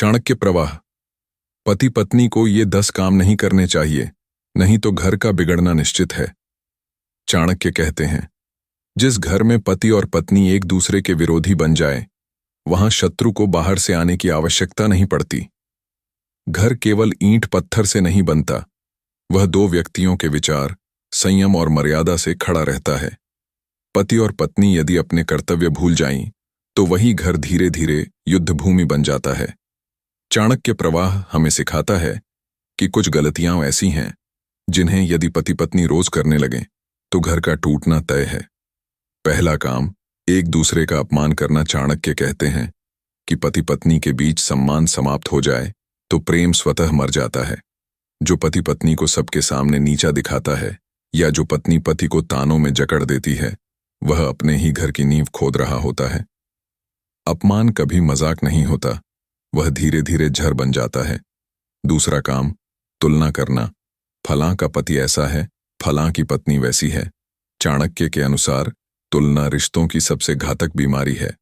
चाणक्य प्रवाह। पति पत्नी को ये 10 काम नहीं करने चाहिए, नहीं तो घर का बिगड़ना निश्चित है। चाणक्य कहते हैं, जिस घर में पति और पत्नी एक दूसरे के विरोधी बन जाए, वहां शत्रु को बाहर से आने की आवश्यकता नहीं पड़ती। घर केवल ईंट पत्थर से नहीं बनता, वह दो व्यक्तियों के विचार, संयम और मर्यादा से खड़ा रहता है। पति और पत्नी यदि अपने कर्तव्य भूल जाएं, तो वही घर धीरे धीरे युद्ध भूमि बन जाता है। चाणक्य प्रवाह हमें सिखाता है कि कुछ गलतियां ऐसी हैं जिन्हें यदि पति पत्नी रोज करने लगें तो घर का टूटना तय है। पहला काम, एक दूसरे का अपमान करना। चाणक्य कहते हैं कि पति पत्नी के बीच सम्मान समाप्त हो जाए तो प्रेम स्वतः मर जाता है। जो पति पत्नी को सबके सामने नीचा दिखाता है या जो पत्नी पति को तानों में जकड़ देती है, वह अपने ही घर की नींव खोद रहा होता है। अपमान कभी मजाक नहीं होता, वह धीरे धीरे झर बन जाता है। दूसरा काम, तुलना करना। फलां का पति ऐसा है, फलां की पत्नी वैसी है। चाणक्य के अनुसार तुलना रिश्तों की सबसे घातक बीमारी है।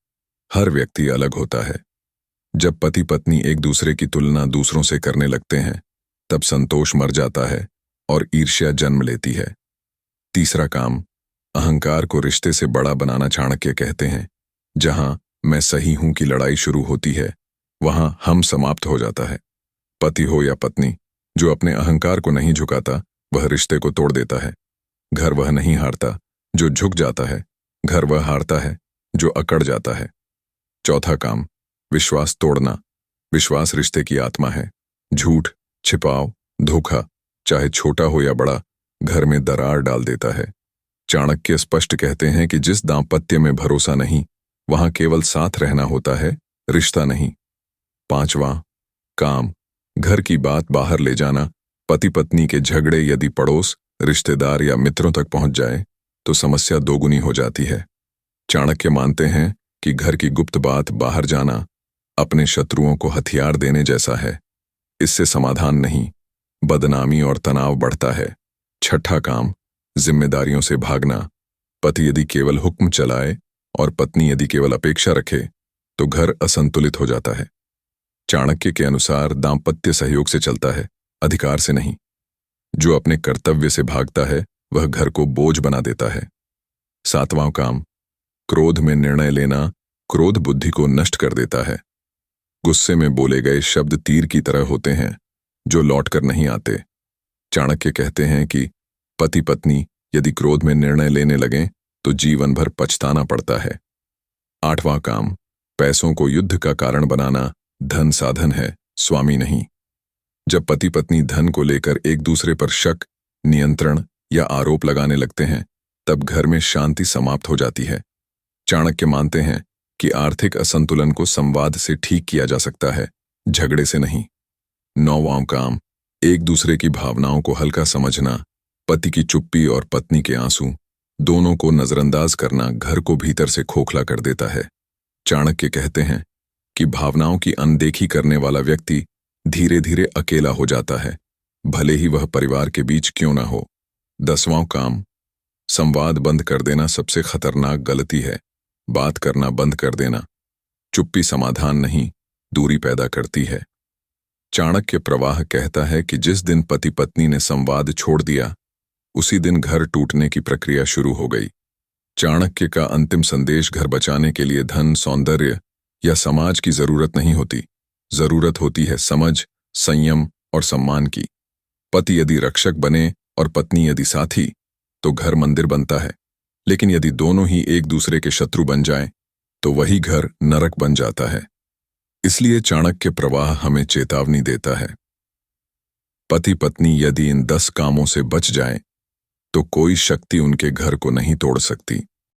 हर व्यक्ति अलग होता है। जब पति पत्नी एक दूसरे की तुलना दूसरों से करने लगते हैं, तब संतोष मर जाता है और ईर्ष्या जन्म लेती है। तीसरा काम, अहंकार को रिश्ते से बड़ा बनाना। चाणक्य कहते हैं, जहां मैं सही हूं की लड़ाई शुरू होती है, वहां हम समाप्त हो जाता है। पति हो या पत्नी, जो अपने अहंकार को नहीं झुकाता, वह रिश्ते को तोड़ देता है। घर वह नहीं हारता जो झुक जाता है, घर वह हारता है जो अकड़ जाता है। चौथा काम, विश्वास तोड़ना। विश्वास रिश्ते की आत्मा है। झूठ, छिपाव, धोखा, चाहे छोटा हो या बड़ा, घर में दरार डाल देता है। चाणक्य स्पष्ट कहते हैं कि जिस दाम्पत्य में भरोसा नहीं, वहां केवल साथ रहना होता है, रिश्ता नहीं। पांचवां काम, घर की बात बाहर ले जाना। पति पत्नी के झगड़े यदि पड़ोस, रिश्तेदार या मित्रों तक पहुंच जाए तो समस्या दोगुनी हो जाती है। चाणक्य मानते हैं कि घर की गुप्त बात बाहर जाना अपने शत्रुओं को हथियार देने जैसा है। इससे समाधान नहीं, बदनामी और तनाव बढ़ता है। छठा काम, जिम्मेदारियों से भागना। पति यदि केवल हुक्म चलाए और पत्नी यदि केवल अपेक्षा रखे तो घर असंतुलित हो जाता है। चाणक्य के अनुसार दाम्पत्य सहयोग से चलता है, अधिकार से नहीं। जो अपने कर्तव्य से भागता है, वह घर को बोझ बना देता है। सातवां काम, क्रोध में निर्णय लेना। क्रोध बुद्धि को नष्ट कर देता है। गुस्से में बोले गए शब्द तीर की तरह होते हैं, जो लौटकर नहीं आते। चाणक्य कहते हैं कि पति पत्नी यदि क्रोध में निर्णय लेने लगें तो जीवन भर पछताना पड़ता है। आठवां काम, पैसों को युद्ध का कारण बनाना। धन साधन है, स्वामी नहीं। जब पति पत्नी धन को लेकर एक दूसरे पर शक, नियंत्रण या आरोप लगाने लगते हैं, तब घर में शांति समाप्त हो जाती है। चाणक्य मानते हैं कि आर्थिक असंतुलन को संवाद से ठीक किया जा सकता है, झगड़े से नहीं। नौवां काम, एक दूसरे की भावनाओं को हल्का समझना। पति की चुप्पी और पत्नी के आंसू, दोनों को नजरअंदाज करना घर को भीतर से खोखला कर देता है। चाणक्य कहते हैं कि भावनाओं की अनदेखी करने वाला व्यक्ति धीरे धीरे अकेला हो जाता है, भले ही वह परिवार के बीच क्यों ना हो। 10वां काम, संवाद बंद कर देना सबसे खतरनाक गलती है। बात करना बंद कर देना। चुप्पी समाधान नहीं, दूरी पैदा करती है। चाणक्य प्रवाह कहता है कि जिस दिन पति पत्नी ने संवाद छोड़ दिया, उसी दिन घर टूटने की प्रक्रिया शुरू हो गई। चाणक्य का अंतिम संदेश, घर बचाने के लिए धन, सौंदर्य या समाज की जरूरत नहीं होती। जरूरत होती है समझ, संयम और सम्मान की। पति यदि रक्षक बने और पत्नी यदि साथी, तो घर मंदिर बनता है। लेकिन यदि दोनों ही एक दूसरे के शत्रु बन जाएं, तो वही घर नरक बन जाता है। इसलिए चाणक्य प्रवाह हमें चेतावनी देता है, पति पत्नी यदि इन 10 कामों से बच जाएं, तो कोई शक्ति उनके घर को नहीं तोड़ सकती।